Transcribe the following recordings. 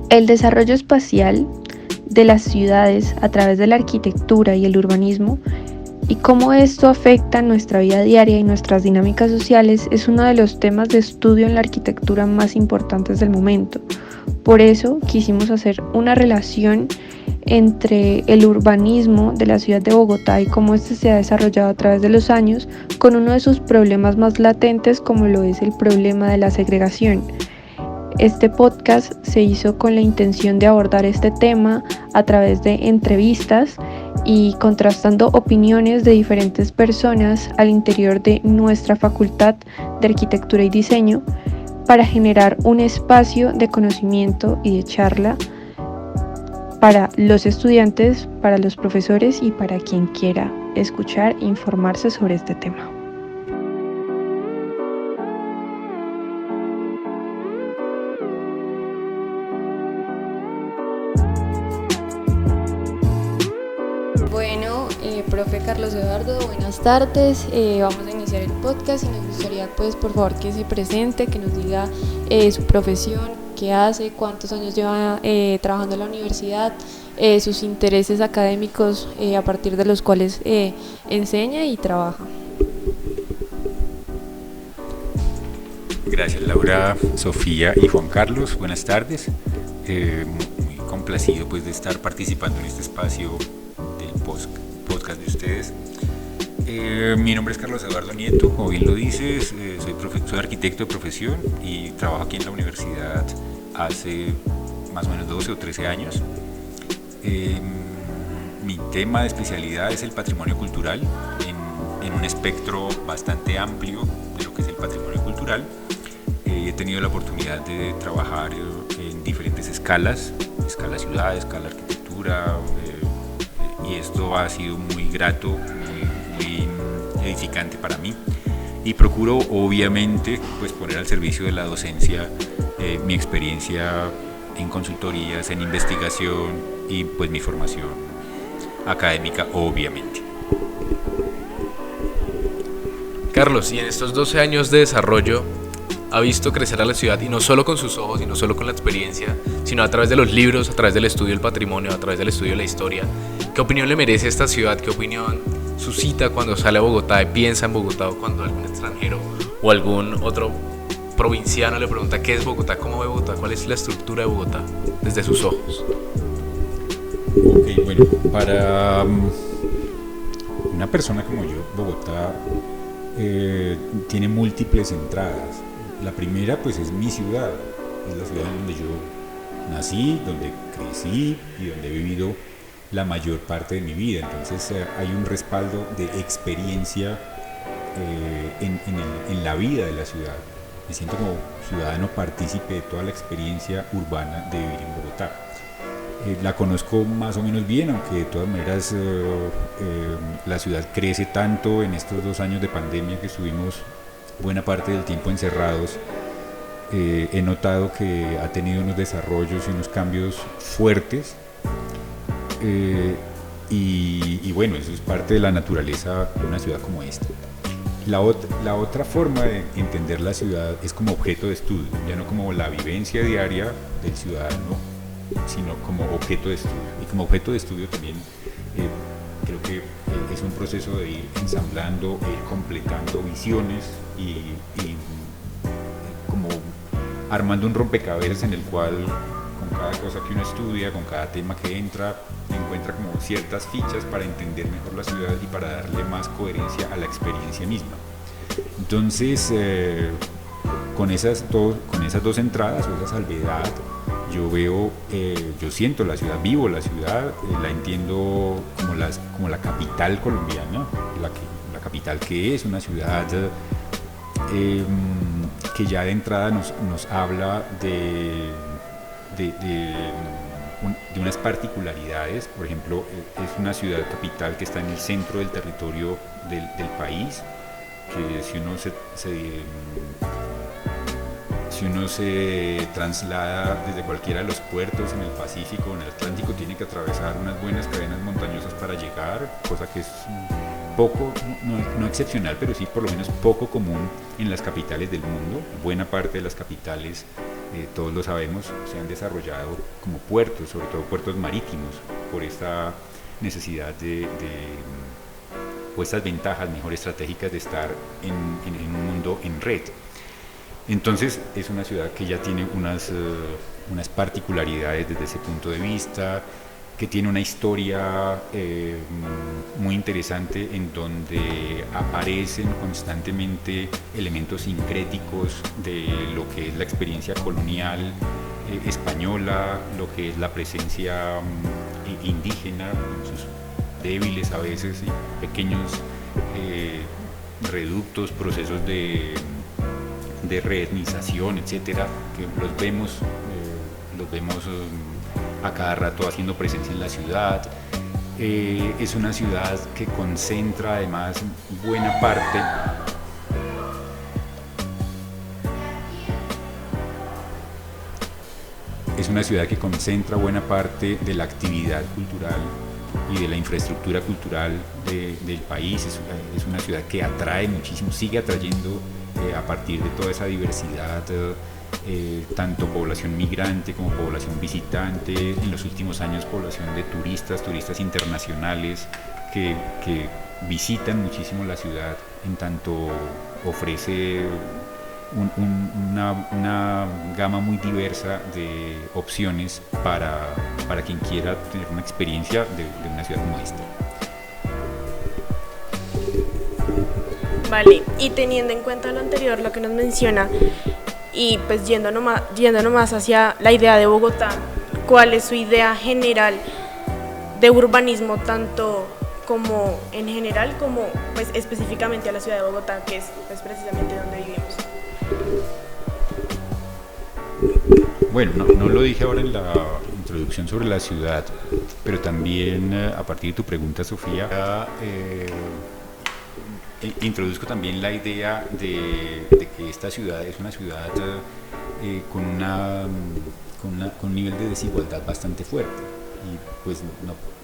El desarrollo espacial de las ciudades a través de la arquitectura y el urbanismo y cómo esto afecta nuestra vida diaria y nuestras dinámicas sociales es uno de los temas de estudio en la arquitectura más importantes del momento. Por eso quisimos hacer una relación entre el urbanismo de la ciudad de Bogotá y cómo este se ha desarrollado a través de los años con uno de sus problemas más latentes, como lo es el problema de la segregación. Este podcast se hizo con la intención de abordar este tema a través de entrevistas y contrastando opiniones de diferentes personas al interior de nuestra Facultad de Arquitectura y Diseño para generar un espacio de conocimiento y de charla para los estudiantes, para los profesores y para quien quiera escuchar e informarse sobre este tema. Profe Carlos Eduardo, buenas tardes. Vamos a iniciar el podcast y nos gustaría, pues, por favor, que se presente, que nos diga su profesión, qué hace, cuántos años lleva trabajando en la universidad, sus intereses académicos a partir de los cuales enseña y trabaja. Gracias Laura, Sofía y Juan Carlos, buenas tardes. Muy complacido pues de estar participando en este espacio del podcast de ustedes. Mi nombre es Carlos Eduardo Nieto, como bien lo dices, soy arquitecto de profesión y trabajo aquí en la universidad hace más o menos 12 o 13 años. Mi tema de especialidad es el patrimonio cultural en un espectro bastante amplio de lo que es el patrimonio cultural. He tenido la oportunidad de trabajar en diferentes escalas ciudad, escala arquitectura, y esto ha sido muy grato, muy edificante para mí, y procuro obviamente pues poner al servicio de la docencia mi experiencia en consultorías, en investigación y pues mi formación académica obviamente. Carlos, y en estos 12 años de desarrollo ha visto crecer a la ciudad, y no solo con sus ojos y no solo con la experiencia, sino a través de los libros, a través del estudio del patrimonio, a través del estudio de la historia. ¿Qué opinión le merece esta ciudad? ¿Qué opinión suscita cuando sale a Bogotá y piensa en Bogotá, o cuando algún extranjero o algún otro provinciano le pregunta qué es Bogotá, cómo ve Bogotá, cuál es la estructura de Bogotá desde sus ojos? Ok, bueno, para una persona como yo, Bogotá tiene múltiples entradas. La primera pues es mi ciudad, es la ciudad donde yo nací, donde crecí y donde he vivido la mayor parte de mi vida. Entonces hay un respaldo de experiencia en la vida de la ciudad. Me siento como ciudadano partícipe de toda la experiencia urbana de vivir en Bogotá. La conozco más o menos bien, aunque de todas maneras la ciudad crece tanto en estos 2 años de pandemia que estuvimos buena parte del tiempo encerrados. He notado que ha tenido unos desarrollos y unos cambios fuertes, y bueno, eso es parte de la naturaleza de una ciudad como esta. La otra forma de entender la ciudad es como objeto de estudio, ya no como la vivencia diaria del ciudadano, sino como objeto de estudio. Y como objeto de estudio también creo que es un proceso de ir ensamblando, ir completando visiones y como armando un rompecabezas en el cual con cada cosa que uno estudia, con cada tema que entra, encuentra como ciertas fichas para entender mejor la ciudad y para darle más coherencia a la experiencia misma. Entonces, con esas dos entradas o esa salvedad, yo siento la ciudad, vivo la ciudad, la entiendo como la capital colombiana, la capital que es una ciudad que ya de entrada nos habla de unas particularidades. Por ejemplo, es una ciudad capital que está en el centro del territorio del país, que si uno se traslada desde cualquiera de los puertos en el Pacífico o en el Atlántico, tiene que atravesar unas buenas cadenas montañosas para llegar, cosa que es poco, no excepcional, pero sí por lo menos poco común en las capitales del mundo. Buena parte de las capitales todos lo sabemos, se han desarrollado como puertos, sobre todo puertos marítimos, por esta necesidad o estas ventajas mejor estratégicas de estar en un mundo en red. Entonces es una ciudad que ya tiene unas particularidades desde ese punto de vista, que tiene una historia muy interesante en donde aparecen constantemente elementos sincréticos de lo que es la experiencia colonial española, lo que es la presencia indígena, sus débiles a veces y pequeños reductos, procesos de reetnización, etcétera, que los vemos a cada rato haciendo presencia en la ciudad. Es una ciudad que concentra además buena parte de la actividad cultural y de la infraestructura cultural del país. Es una ciudad que atrae muchísimo, sigue atrayendo a partir de toda esa diversidad, tanto población migrante como población visitante, en los últimos años población de turistas internacionales que visitan muchísimo la ciudad, en tanto ofrece una gama muy diversa de opciones para quien quiera tener una experiencia de una ciudad como esta. Vale, y teniendo en cuenta lo anterior, lo que nos menciona, y pues yendo nomás hacia la idea de Bogotá, ¿cuál es su idea general de urbanismo, tanto como en general como pues específicamente a la ciudad de Bogotá, que es pues precisamente donde vivimos? Bueno, no lo dije ahora en la introducción sobre la ciudad, pero también a partir de tu pregunta, Sofía, introduzco también la idea de que esta ciudad es una ciudad con un nivel de desigualdad bastante fuerte, y pues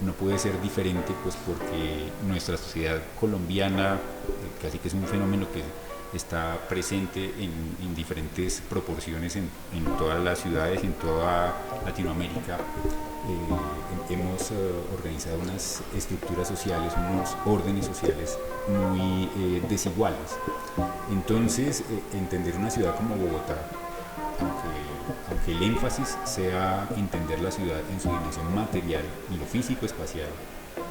no puede ser diferente, pues porque nuestra sociedad colombiana casi que es un fenómeno que está presente en diferentes proporciones en todas las ciudades, en toda Latinoamérica. Hemos organizado unas estructuras sociales, unos órdenes sociales muy desiguales. Entonces, entender una ciudad como Bogotá, aunque el énfasis sea entender la ciudad en su dimensión material, en lo físico-espacial,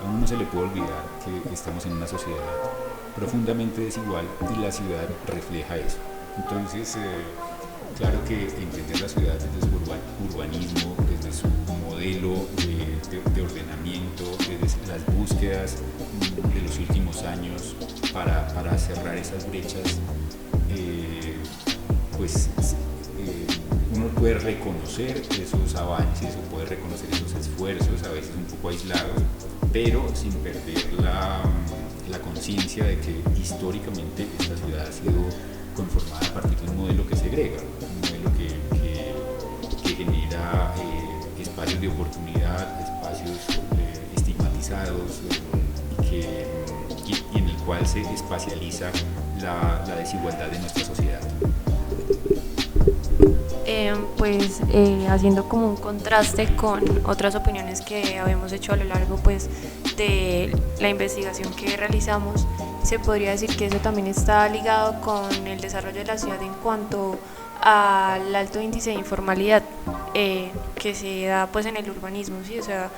a uno no se le puede olvidar que estamos en una sociedad profundamente desigual y la ciudad refleja eso. Entonces, claro que entender la ciudad desde su urbanismo, desde su modelo de ordenamiento, desde las búsquedas de los últimos años para cerrar esas brechas, pues uno puede reconocer esos avances o puede reconocer esos esfuerzos, a veces un poco aislados, pero sin perder la conciencia de que históricamente esta ciudad ha sido conformada a partir de un modelo que segrega, un modelo que genera espacios de oportunidad, espacios estigmatizados, y en el cual se espacializa la desigualdad de nuestra sociedad. Haciendo como un contraste con otras opiniones que habíamos hecho a lo largo pues de la investigación que realizamos, se podría decir que eso también está ligado con el desarrollo de la ciudad en cuanto al alto índice de informalidad que se da pues en el urbanismo, ¿sí? O sea,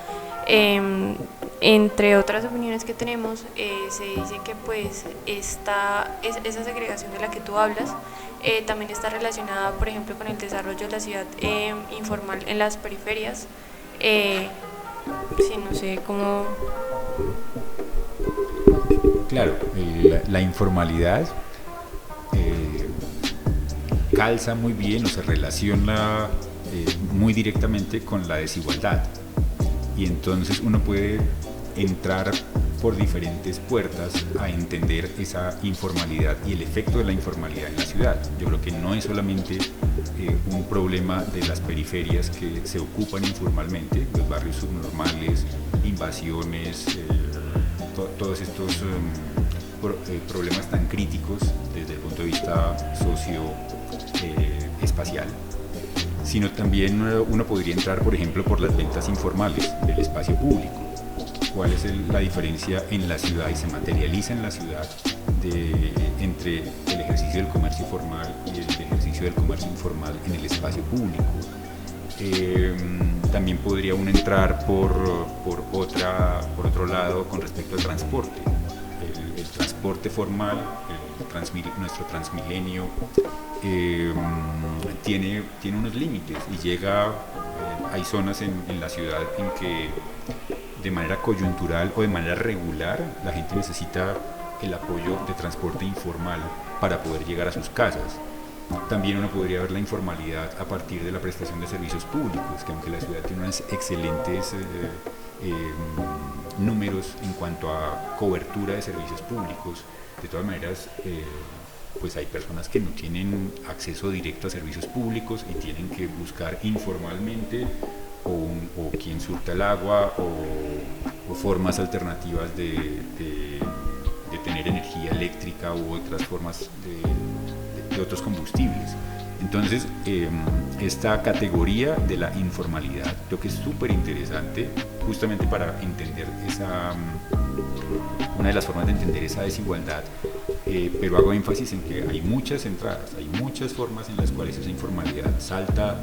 entre otras opiniones que tenemos, se dice que pues esa segregación de la que tú hablas también está relacionada, por ejemplo, con el desarrollo de la ciudad informal en las periferias. Sí, no sé cómo. Claro, la informalidad calza muy bien o se relaciona muy directamente con la desigualdad, y entonces uno puede entrar por diferentes puertas a entender esa informalidad y el efecto de la informalidad en la ciudad. Yo creo que no es solamente un problema de las periferias que se ocupan informalmente, los barrios subnormales, invasiones, todos estos problemas tan críticos desde el punto de vista socio-espacial, sino también uno podría entrar, por ejemplo, por las ventas informales del espacio público. ¿Cuál es la diferencia en la ciudad y se materializa en la ciudad entre el ejercicio del comercio formal y el ejercicio del comercio informal en el espacio público? También podría uno entrar por otro lado con respecto al transporte. El transporte formal, nuestro Transmilenio, tiene unos límites y hay zonas en la ciudad en que de manera coyuntural o de manera regular la gente necesita el apoyo de transporte informal para poder llegar a sus casas. También uno podría ver la informalidad a partir de la prestación de servicios públicos, que aunque la ciudad tiene unos excelentes números en cuanto a cobertura de servicios públicos, de todas maneras pues hay personas que no tienen acceso directo a servicios públicos y tienen que buscar informalmente o quien surta el agua o formas alternativas de tener energía eléctrica u otras formas de otros combustibles. Entonces, esta categoría de la informalidad creo que es súper interesante justamente para entender una de las formas de entender esa desigualdad, pero hago énfasis en que hay muchas entradas, hay muchas formas en las cuales esa informalidad salta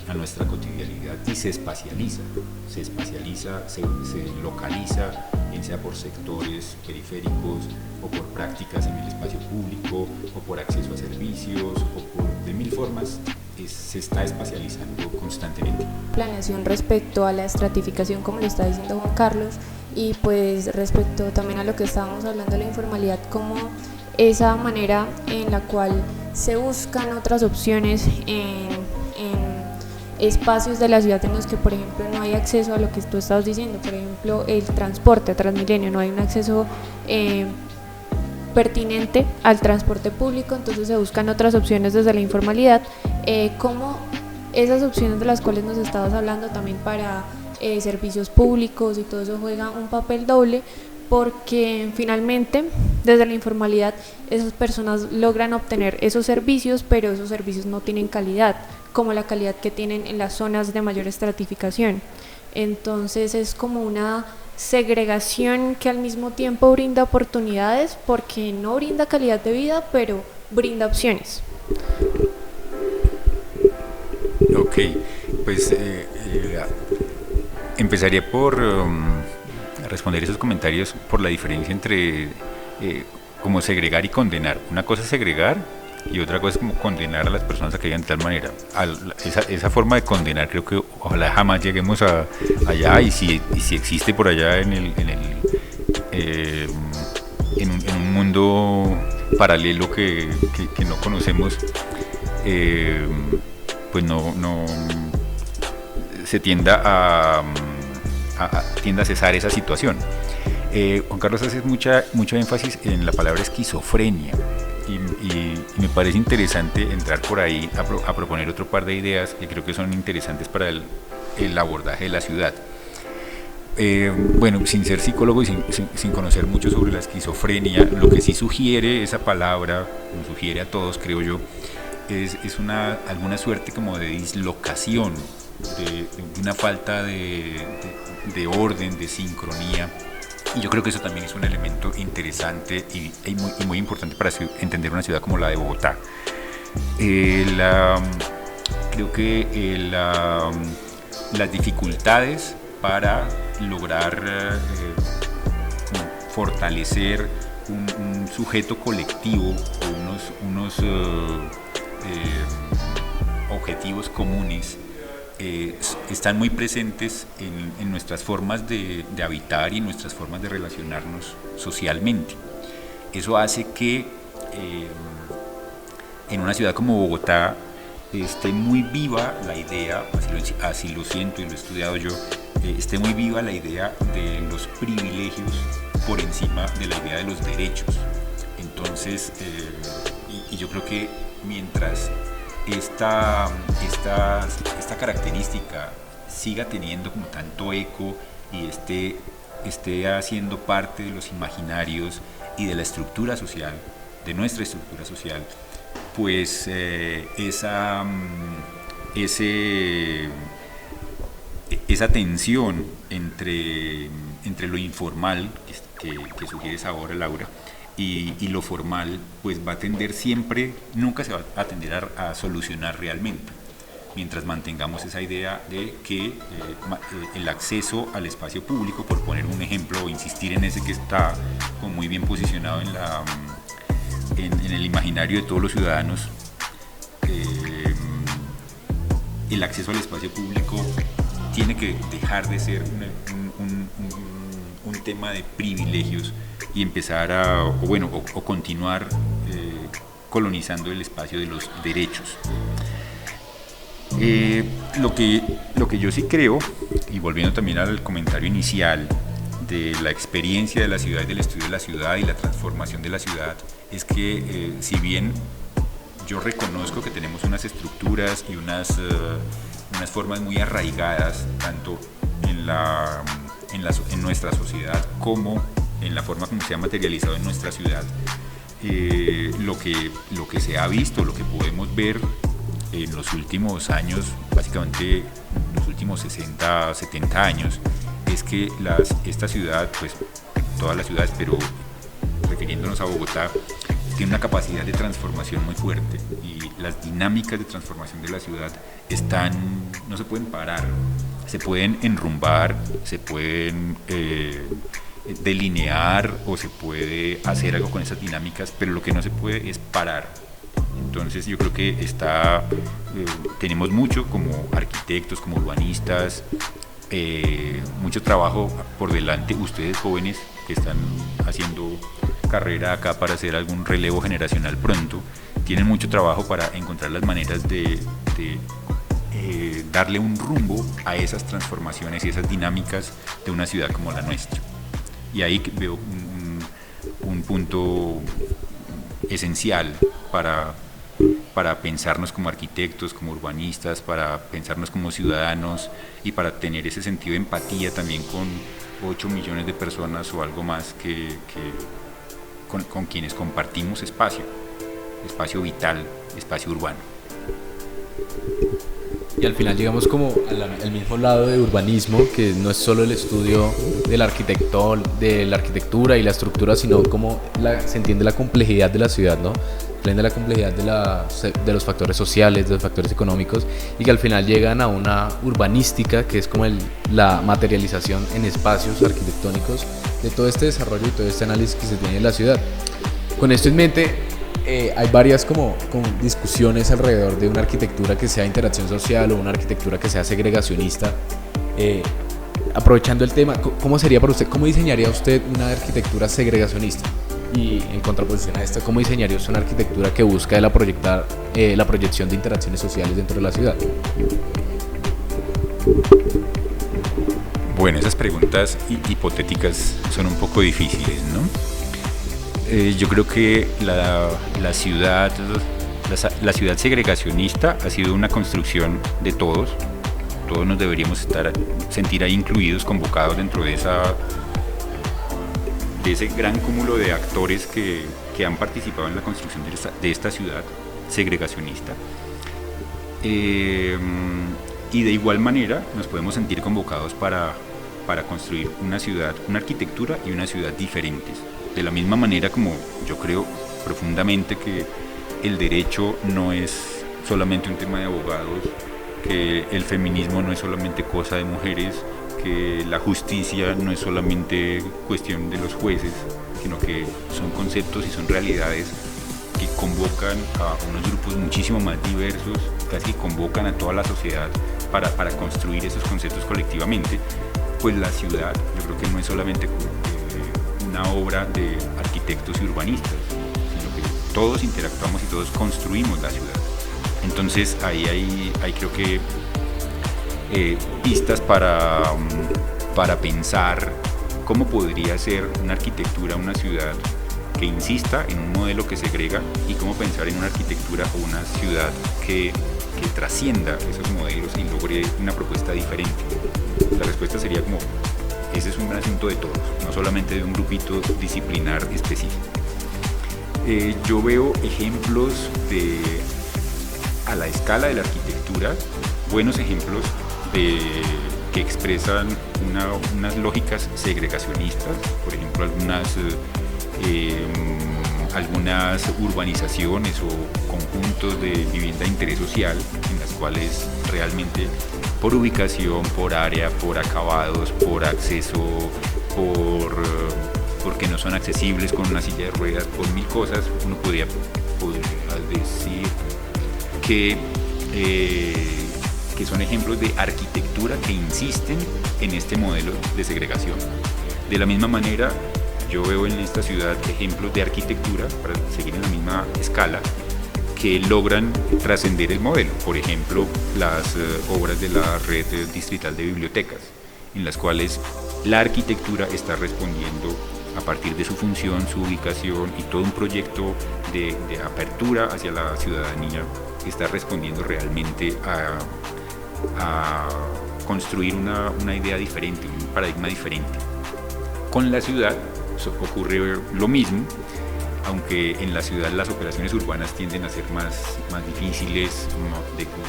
a nuestra cotidianidad y se espacializa, se localiza, bien sea por sectores periféricos o por prácticas en el espacio público o por acceso a servicios o de mil formas, se está espacializando constantemente. Planeación respecto a la estratificación, como lo está diciendo Juan Carlos, y pues respecto también a lo que estábamos hablando de la informalidad, como esa manera en la cual se buscan otras opciones en espacios de la ciudad en los que, por ejemplo, no hay acceso a lo que tú estabas diciendo, por ejemplo, el transporte a Transmilenio, no hay un acceso pertinente al transporte público, entonces se buscan otras opciones desde la informalidad, como esas opciones de las cuales nos estabas hablando también para servicios públicos y todo eso juega un papel doble, porque finalmente desde la informalidad esas personas logran obtener esos servicios, pero esos servicios no tienen calidad, como la calidad que tienen en las zonas de mayor estratificación. Entonces es como una segregación que al mismo tiempo brinda oportunidades, porque no brinda calidad de vida, pero brinda opciones. Ok, pues empezaría por responder esos comentarios por la diferencia entre como segregar y condenar. Una cosa es segregar y otra cosa es como condenar a las personas a que vivan de tal manera. Esa forma de condenar creo que ojalá jamás lleguemos allá, y si existe por allá en un mundo paralelo que no conocemos, pues no se tienda a cesar esa situación. Juan Carlos hace mucho énfasis en la palabra esquizofrenia y me parece interesante entrar por ahí a proponer otro par de ideas que creo que son interesantes para el abordaje de la ciudad. Bueno, sin ser psicólogo y sin conocer mucho sobre la esquizofrenia, lo que sí sugiere esa palabra, nos sugiere a todos, creo yo, es alguna suerte como de dislocación, de una falta de orden, de sincronía. Y yo creo que eso también es un elemento interesante y muy importante para entender una ciudad como la de Bogotá. Creo que las dificultades para lograr fortalecer un sujeto colectivo o unos objetivos comunes están muy presentes en nuestras formas de habitar y en nuestras formas de relacionarnos socialmente. Eso hace que en una ciudad como Bogotá esté muy viva la idea, así lo siento y lo he estudiado yo, esté muy viva la idea de los privilegios por encima de la idea de los derechos. Entonces, y yo creo que mientras esta característica siga teniendo como tanto eco y esté haciendo parte de los imaginarios y de la estructura social, de nuestra estructura social, pues esa esa tensión entre lo informal que sugieres ahora, Laura, y lo formal, pues va a tender siempre, nunca se va a tender a solucionar realmente, mientras mantengamos esa idea de que el acceso al espacio público, por poner un ejemplo o insistir en ese que está como muy bien posicionado en el imaginario de todos los ciudadanos, el acceso al espacio público tiene que dejar de ser un tema de privilegios y empezar o continuar colonizando el espacio de los derechos. Lo que yo sí creo, y volviendo también al comentario inicial de la experiencia de la ciudad, del estudio de la ciudad y la transformación de la ciudad, es que si bien yo reconozco que tenemos unas estructuras y unas formas muy arraigadas, tanto en nuestra sociedad como en la forma como se ha materializado en nuestra ciudad, lo que se ha visto, lo que podemos ver en los últimos años, básicamente los últimos 60, 70 años, es que esta ciudad, pues todas las ciudades, pero refiriéndonos a Bogotá, tiene una capacidad de transformación muy fuerte y las dinámicas de transformación de la ciudad no se pueden parar, se pueden enrumbar, se pueden delinear o se puede hacer algo con esas dinámicas, pero lo que no se puede es parar. Entonces yo creo que tenemos mucho como arquitectos, como urbanistas, mucho trabajo por delante. Ustedes jóvenes que están haciendo carrera acá para hacer algún relevo generacional pronto, tienen mucho trabajo para encontrar las maneras de darle un rumbo a esas transformaciones y esas dinámicas de una ciudad como la nuestra. Y ahí veo un punto esencial para pensarnos como arquitectos, como urbanistas, para pensarnos como ciudadanos y para tener ese sentido de empatía también con 8 millones de personas o algo más con quienes compartimos espacio vital, espacio urbano. Y al final llegamos como al mismo lado de urbanismo, que no es solo el estudio de la arquitectura y la estructura, sino como se entiende la complejidad de la ciudad, ¿no? Se entiende la complejidad de los factores sociales, de los factores económicos, y que al final llegan a una urbanística que es como la materialización en espacios arquitectónicos de todo este desarrollo y todo este análisis que se tiene de la ciudad. Con esto en mente, hay varias como discusiones alrededor de una arquitectura que sea interacción social o una arquitectura que sea segregacionista. Aprovechando el tema, ¿cómo sería para usted? ¿Cómo diseñaría usted una arquitectura segregacionista? Y en contraposición a esto, ¿cómo diseñaría usted una arquitectura que busca la proyección de interacciones sociales dentro de la ciudad? Bueno, esas preguntas hipotéticas son un poco difíciles, ¿no? Yo creo que la ciudad segregacionista ha sido una construcción de todos. Todos nos deberíamos sentir ahí incluidos, convocados dentro de ese gran cúmulo de actores que han participado en la construcción de esta ciudad segregacionista. Y de igual manera nos podemos sentir convocados para construir una ciudad, una arquitectura y una ciudad diferentes. De la misma manera como yo creo profundamente que el derecho no es solamente un tema de abogados, que el feminismo no es solamente cosa de mujeres, que la justicia no es solamente cuestión de los jueces, sino que son conceptos y son realidades que convocan a unos grupos muchísimo más diversos, casi convocan a toda la sociedad para construir esos conceptos colectivamente. Pues la ciudad, yo creo que no es solamente una obra de arquitectos y urbanistas, sino que todos interactuamos y todos construimos la ciudad. Entonces ahí hay creo que pistas para pensar cómo podría ser una arquitectura, una ciudad que insista en un modelo que segrega, y cómo pensar en una arquitectura o una ciudad que trascienda esos modelos y logre una propuesta diferente. La respuesta sería como: ese es un asunto de todos, no solamente de un grupito disciplinar específico. Yo veo ejemplos a la escala de la arquitectura buenos ejemplos que expresan unas lógicas segregacionistas, por ejemplo algunas urbanizaciones o conjuntos de vivienda de interés social en las cuales realmente por ubicación, por área, por acabados, por acceso, porque no son accesibles con una silla de ruedas, por mil cosas, uno podría decir que son ejemplos de arquitectura que insisten en este modelo de segregación. De la misma manera, yo veo en esta ciudad ejemplos de arquitectura, para seguir en la misma escala, que logran trascender el modelo. Por ejemplo, las obras de la red distrital de bibliotecas, en las cuales la arquitectura está respondiendo a partir de su función, su ubicación y todo un proyecto de apertura hacia la ciudadanía, está respondiendo realmente a construir una idea diferente, un paradigma diferente. Con la ciudad ocurre lo mismo, aunque en la ciudad las operaciones urbanas tienden a ser más difíciles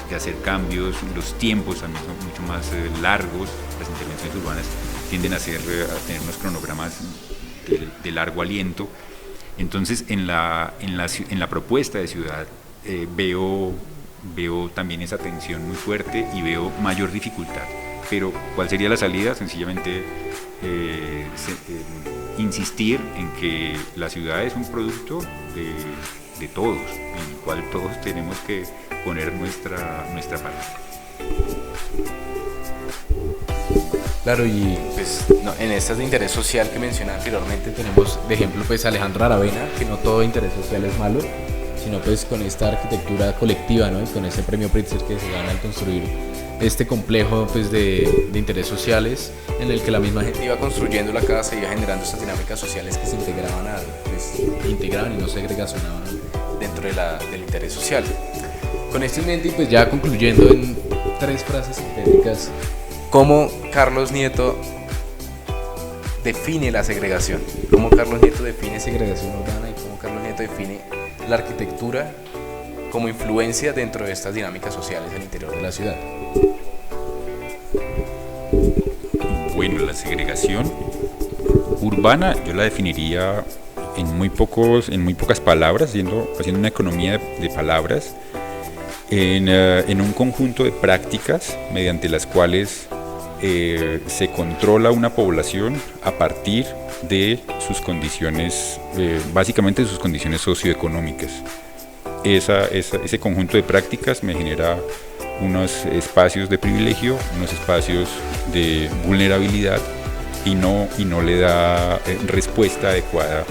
de hacer cambios, los tiempos también son mucho más largos, las intervenciones urbanas tienden a tener unos cronogramas de largo aliento. Entonces en la propuesta de ciudad veo también esa tensión muy fuerte y veo mayor dificultad. Pero ¿cuál sería la salida? Sencillamente insistir en que la ciudad es un producto de todos, en el cual todos tenemos que poner nuestra parte. Claro, y pues en estas de interés social que mencionaba anteriormente tenemos de ejemplo pues Alejandro Aravena, que no todo interés social es malo, sino pues con esta arquitectura colectiva, ¿no? Y con ese premio Pritzker que se gana al construir este complejo pues de interés sociales, en el que la misma gente iba construyendo la casa y iba generando estas dinámicas sociales que se integraban y no segregacionaban dentro del interés social. Con esto en mente y pues ya concluyendo en 3 frases sintéticas, ¿cómo Carlos Nieto define la segregación? ¿Cómo Carlos Nieto define segregación urbana y cómo Carlos Nieto define la arquitectura como influencia dentro de estas dinámicas sociales al interior de la ciudad? Bueno, la segregación urbana yo la definiría en muy pocas palabras, haciendo una economía de palabras, en un conjunto de prácticas mediante las cuales se controla una población a partir de sus condiciones, básicamente de sus condiciones socioeconómicas. Ese conjunto de prácticas me genera unos espacios de privilegio, unos espacios de vulnerabilidad y no le da respuesta adecuada,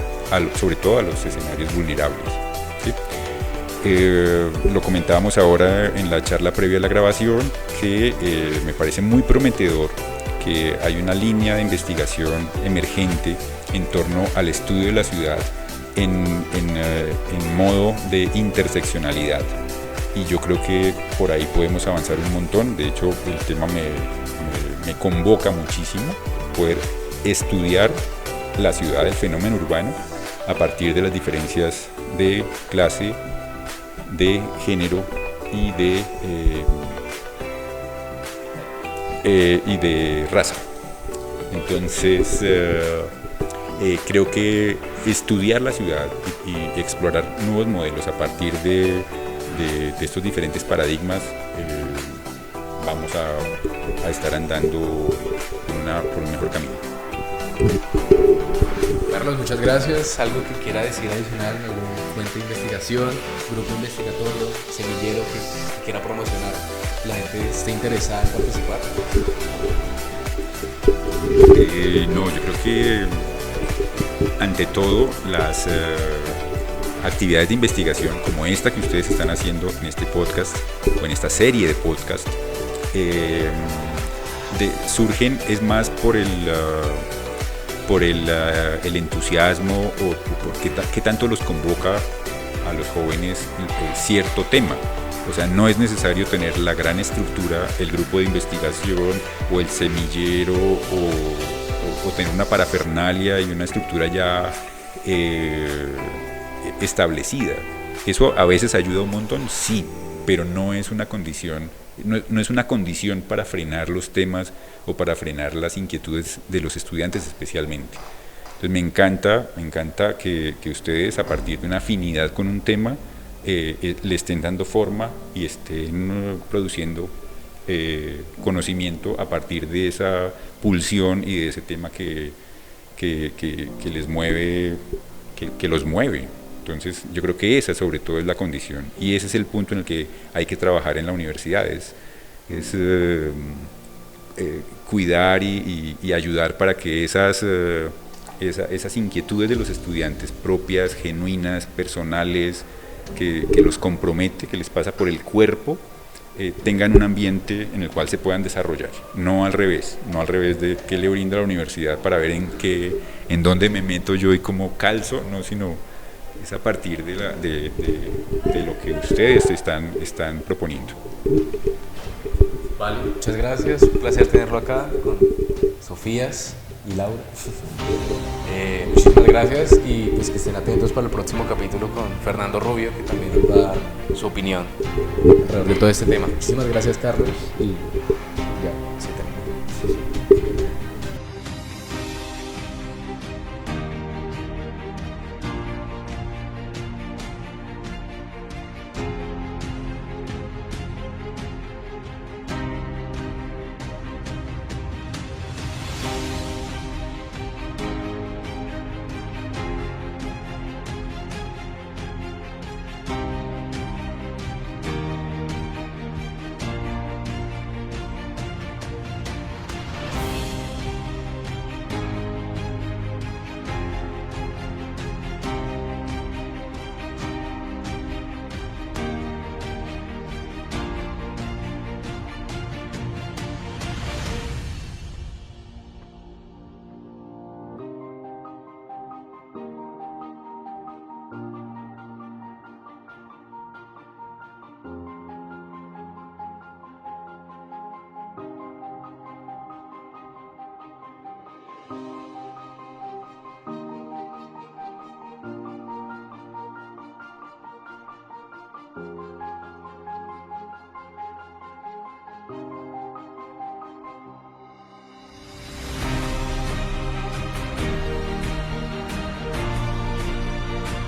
sobre todo a los escenarios vulnerables, ¿sí? Lo comentábamos ahora en la charla previa a la grabación, que me parece muy prometedor que hay una línea de investigación emergente en torno al estudio de la ciudad en modo de interseccionalidad, y yo creo que por ahí podemos avanzar un montón. De hecho, el tema me convoca muchísimo poder estudiar la ciudad, el fenómeno urbano, a partir de las diferencias de clase, de género y de raza. Entonces creo que estudiar la ciudad y explorar nuevos modelos a partir de estos diferentes paradigmas, vamos a estar andando por un mejor camino. Carlos, muchas gracias. ¿Algo que quiera decir adicional? ¿Algún fuente de investigación, grupo investigatorio, semillero que quiera promocionar? ¿La gente esté interesada en participar? No, yo creo que ante todo las actividades de investigación como esta que ustedes están haciendo en este podcast o en esta serie de podcast surgen es más por el entusiasmo o por qué tanto los convoca a los jóvenes cierto tema. O sea, no es necesario tener la gran estructura, el grupo de investigación o el semillero o tener una parafernalia y una estructura ya establecida. Eso a veces ayuda un montón, sí, pero no es una condición no es una condición para frenar los temas o para frenar las inquietudes de los estudiantes especialmente. Entonces me encanta que ustedes, a partir de una afinidad con un tema, le estén dando forma y estén produciendo conocimiento a partir de esa pulsión y de ese tema que les mueve, que los mueve. Entonces yo creo que esa sobre todo es la condición, y ese es el punto en el que hay que trabajar en la universidad, es cuidar y ayudar para que esas inquietudes de los estudiantes, propias, genuinas, personales, que los compromete, que les pasa por el cuerpo, tengan un ambiente en el cual se puedan desarrollar, no al revés de qué le brinda la universidad para ver en dónde me meto yo y cómo calzo, no, sino es a partir de lo que ustedes están proponiendo. Vale, muchas gracias, un placer tenerlo acá con Sofías y Laura. Muchísimas gracias, y pues que estén atentos para el próximo capítulo con Fernando Rubio, que también nos va a dar su opinión alrededor de todo este tema. Muchísimas gracias, Carlos, y